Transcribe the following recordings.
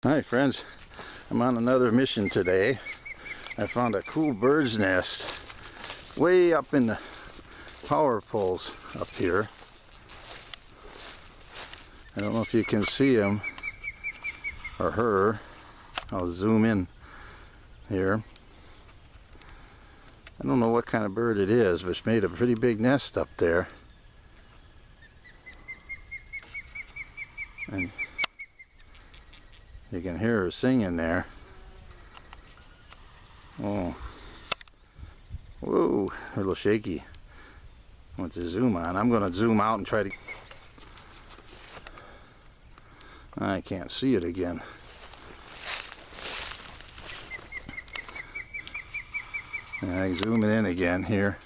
Hi friends, I'm on another mission today. I found a cool bird's nest way up in the power poles up here. I don't know if you can see him or her. I'll zoom in here. I don't know what kind of bird it is, but it's made a pretty big nest up there. And you can hear her singing there. Oh, whoa, a little shaky. I want to zoom on. I'm going to zoom out and try to... I can't see it again. And I zoom it in again here.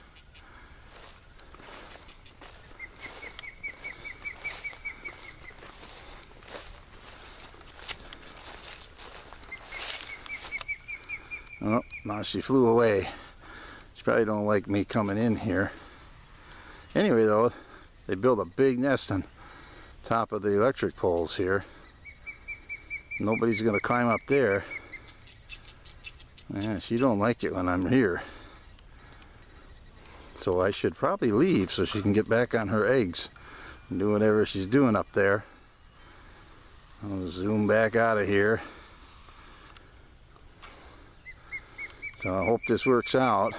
Oh, now she flew away. She probably don't like me coming in here. Anyway though, they built a big nest on top of the electric poles here. Nobody's gonna climb up there. Yeah, she don't like it when I'm here. So I should probably leave so she can get back on her eggs and do whatever she's doing up there. I'll zoom back out of here. So I hope this works out.